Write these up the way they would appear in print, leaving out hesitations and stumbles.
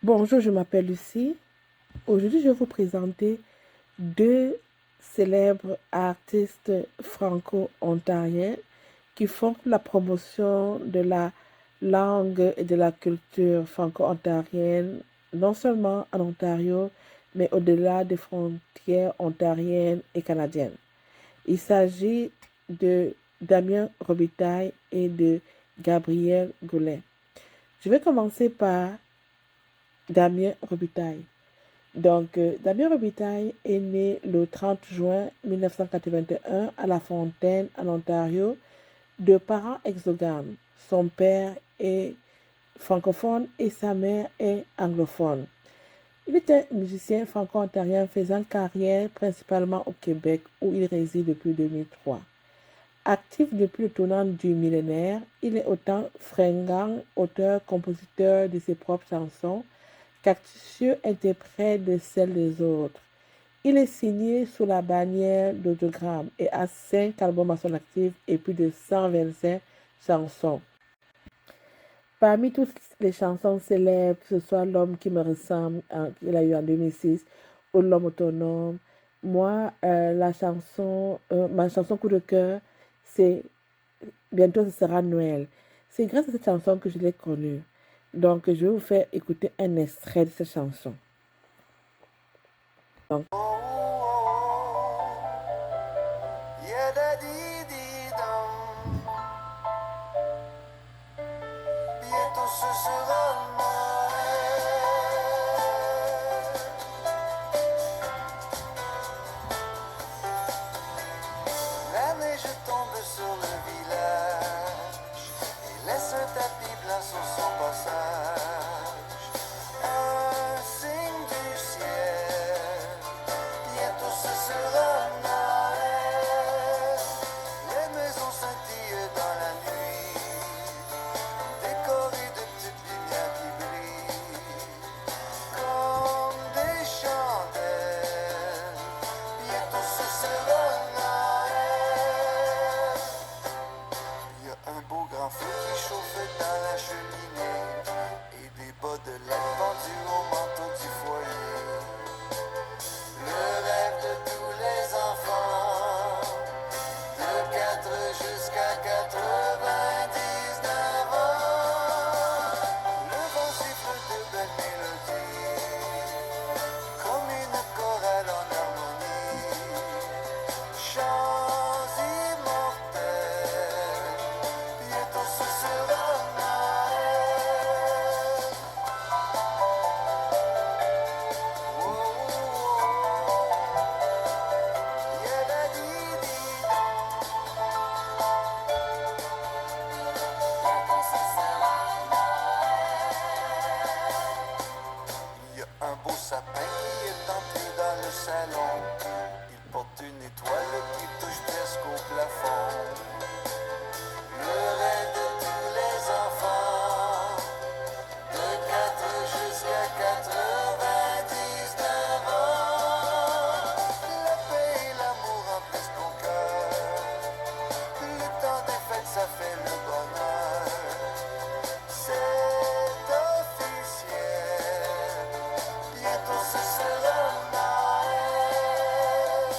Bonjour, je m'appelle Lucie. Aujourd'hui, je vais vous présenter deux célèbres artistes franco-ontariens qui font la promotion de la langue et de la culture franco-ontarienne, non seulement en Ontario, mais au-delà des frontières ontariennes et canadiennes. Il s'agit de Damien Robitaille et de Gabriel Goulet. Je vais commencer par Damien Robitaille. Damien Robitaille est né le 30 juin 1981 à La Fontaine, en Ontario, de parents exogames. Son père est francophone et sa mère est anglophone. Il est un musicien franco-ontarien faisant carrière principalement au Québec où il réside depuis 2003. Actif depuis le tournant du millénaire, il est autant fringant, auteur-compositeur de ses propres chansons, qu'actieux interprète de celles des autres. Il est signé sous la bannière d'Audiogramme et a 5 albums à son actif et plus de 125 chansons. Parmi toutes les chansons célèbres, que ce soit L'homme qui me ressemble, qu'il a eu en 2006, ou L'homme autonome, moi, ma chanson coup de cœur, c'est Bientôt ce sera Noël. C'est grâce à cette chanson que je l'ai connue. Donc, je vais vous faire écouter un extrait de cette chanson. Donc, Bientôt ce sera Noël. La neige tombe sur le village et laisse un tapis blanc sur son passage. Un signe du ciel, bientôt ce sera Noël. Les maisons scintillent dans la nuit, décorées de petites lumières qui brillent comme des chandelles. Bientôt ce sera Noël. Il y a un beau grand feu qui chauffe dans la cheminée et des bas de laine pendus au manteau du foyer. Le rêve de tous les enfants, de 4 jusqu'à 99 ans. Le vent siffle de belles mélodies, comme une chorale en harmonie. Chants immortels, bientôt ce sera Noël. Oh, oh, oh. Yabadidi-dom. Bientôt ce sera Il y a un beau sapin qui est entré dans le salon. Il porte une étoile qui touche presque au plafond. Le rêve de tous les enfants, de 4 jusqu'à 99 ans. La paix et l'amour remplissent ton cœur. Le temps des fêtes, ça fait le bonheur. C'est officiel, bientôt ce sera Noël.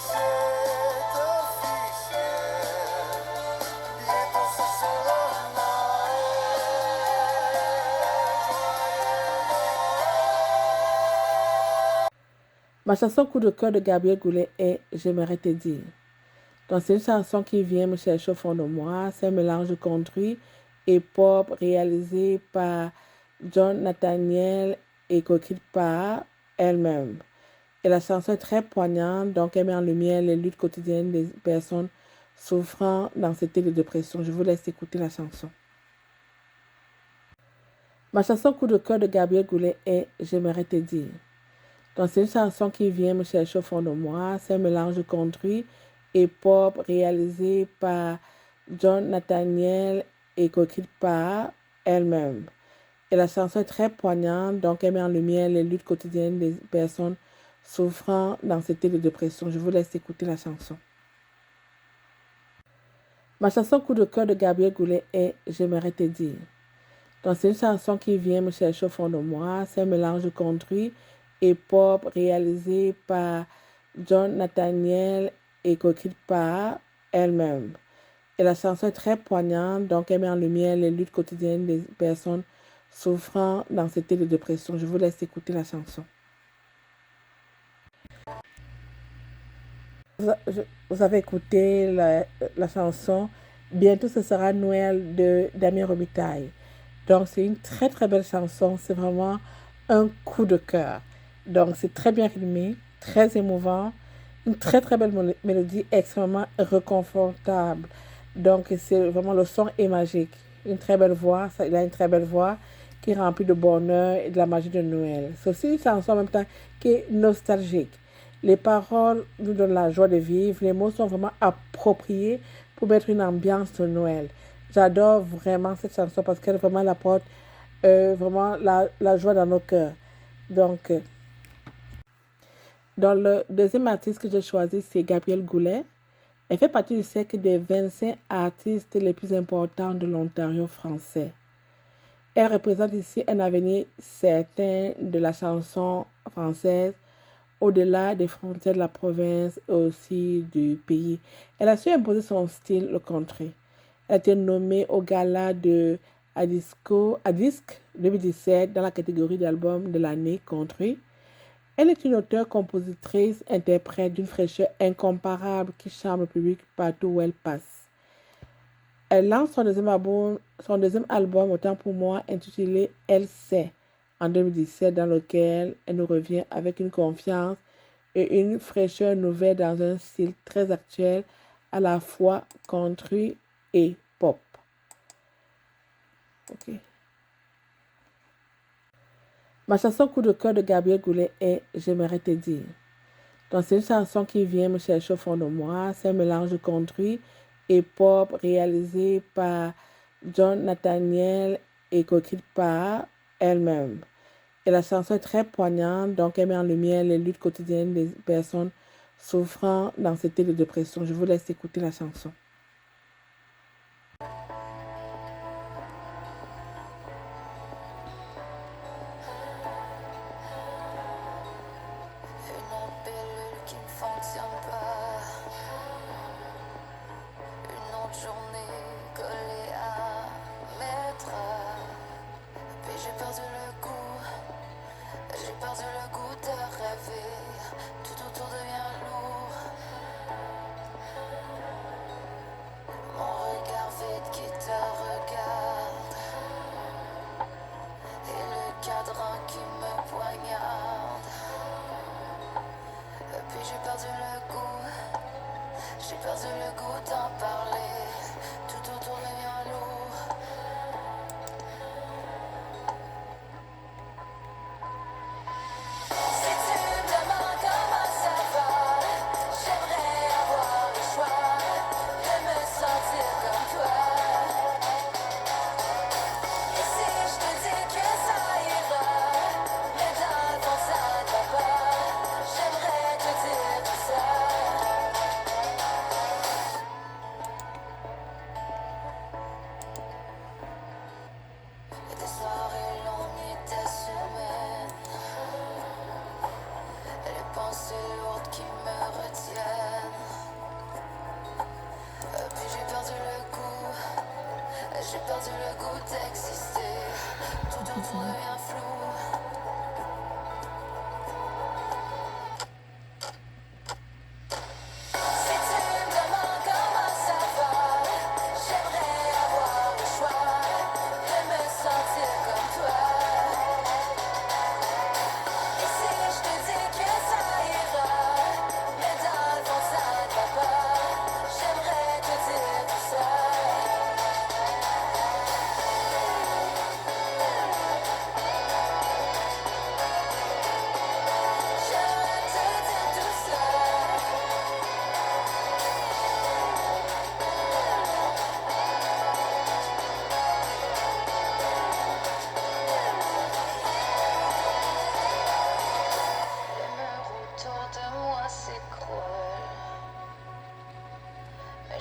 C'est officiel, bientôt ce sera ma chanson coup de cœur de Gabriel Goulet est J'aimerais te dire. Donc, c'est une chanson qui vient me chercher au fond de moi. C'est un mélange de country et pop réalisé par John Nathaniel et coécrit par elle-même. Et la chanson est très poignante, donc elle met en lumière les luttes quotidiennes des personnes souffrant d'anxiété et de dépression. Je vous laisse écouter la chanson. Ma chanson coup de cœur de Gabriel Goulet est J'aimerais te dire. Donc, c'est une chanson qui vient me chercher au fond de moi. C'est un mélange de country et pop réalisé par John Nathaniel et coécrit par elle-même. Et la chanson est très poignante, donc elle met en lumière les luttes quotidiennes des personnes souffrant d'anxiété et de dépression. Je vous laisse écouter la chanson. Ma chanson coup de cœur de Gabriel Goulet est J'aimerais te dire. Donc, c'est une chanson qui vient me chercher au fond de moi. C'est un mélange de country et pop réalisé par John Nathaniel et coécrite par elle-même. Et la chanson est très poignante, donc elle met en lumière les luttes quotidiennes des personnes souffrant d'anxiété et de dépression. Je vous laisse écouter la chanson. Vous avez écouté la chanson Bientôt ce sera Noël de Damien Robitaille. Donc c'est une très très belle chanson, c'est vraiment un coup de cœur. Donc c'est très bien rythmé, très émouvant, une très très belle mélodie extrêmement réconfortable. Donc c'est vraiment le son est magique, une très belle voix, il a une très belle voix qui est remplie de bonheur et de la magie de Noël. C'est aussi une chanson en même temps qui est nostalgique. Les paroles nous donnent la joie de vivre, les mots sont vraiment appropriés pour mettre une ambiance de Noël. J'adore vraiment cette chanson parce qu'elle vraiment apporte vraiment la joie dans nos cœurs. Donc, dans le deuxième artiste que j'ai choisi, c'est Gabrielle Goulet. Elle fait partie du cercle des 25 artistes les plus importants de l'Ontario français. Elle représente ici un avenir certain de la chanson française au-delà des frontières de la province et aussi du pays. Elle a su imposer son style, le country. Elle a été nommée au gala de Adisc 2017 dans la catégorie d'album de l'année country. Elle est une auteure, compositrice, interprète d'une fraîcheur incomparable qui charme le public partout où elle passe. Elle lance son deuxième album, Autant pour moi, intitulé Elle sait, en 2017, dans lequel elle nous revient avec une confiance et une fraîcheur nouvelle dans un style très actuel, à la fois country et pop. Okay. Ma chanson coup de cœur de Gabriel Goulet est J'aimerais te dire. Donc c'est une chanson qui vient me chercher au fond de moi. C'est un mélange de country et pop réalisé par John Nathaniel et coécrite par elle-même. Et la chanson est très poignante, donc elle met en lumière les luttes quotidiennes des personnes souffrant d'anxiété et de dépression. Je vous laisse écouter la chanson.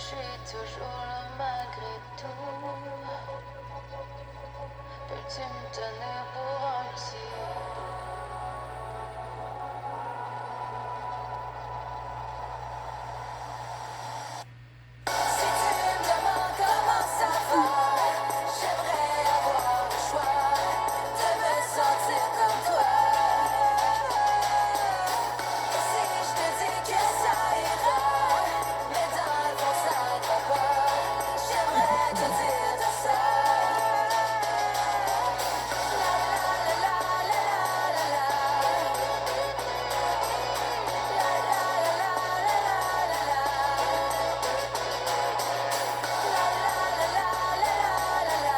suis toujours là malgré tout. Peux-tu me tenir pour un petit bout? Si tu me demandes comment ça va, j'aimerais avoir le choix de me sentir comme toi. Et si je te dis que ça ira, mais dans le fond ça ira pas, j'aimerais te dire de ça. La la la la la la la la la la la la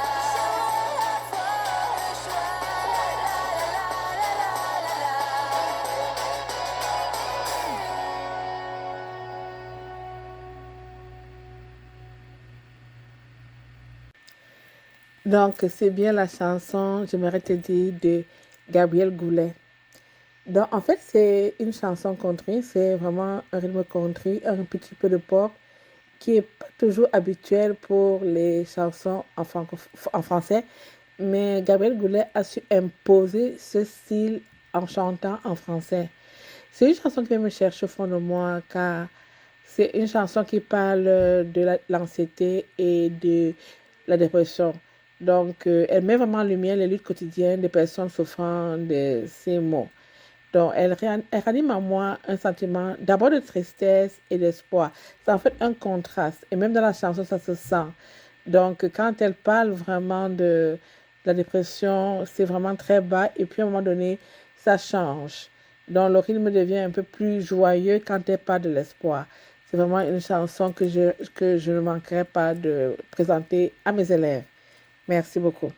Donc, c'est bien la chanson J'aimerais te dire de Gabriel Goulet. Donc, en fait, c'est une chanson country, c'est vraiment un rythme country, un petit peu de pop qui est pas toujours habituel pour les chansons en français, mais Gabriel Goulet a su imposer ce style en chantant en français. C'est une chanson qui vient me chercher au fond de moi car c'est une chanson qui parle de l'anxiété et de la dépression. Donc, elle met vraiment en lumière les luttes quotidiennes des personnes souffrant de ces maux. Donc, elle ranime en moi un sentiment d'abord de tristesse et d'espoir. C'est en fait un contraste. Et même dans la chanson, ça se sent. Donc, quand elle parle vraiment de la dépression, c'est vraiment très bas. Et puis, à un moment donné, ça change. Donc, le rythme devient un peu plus joyeux quand elle parle de l'espoir. C'est vraiment une chanson que je ne manquerai pas de présenter à mes élèves. Merci beaucoup.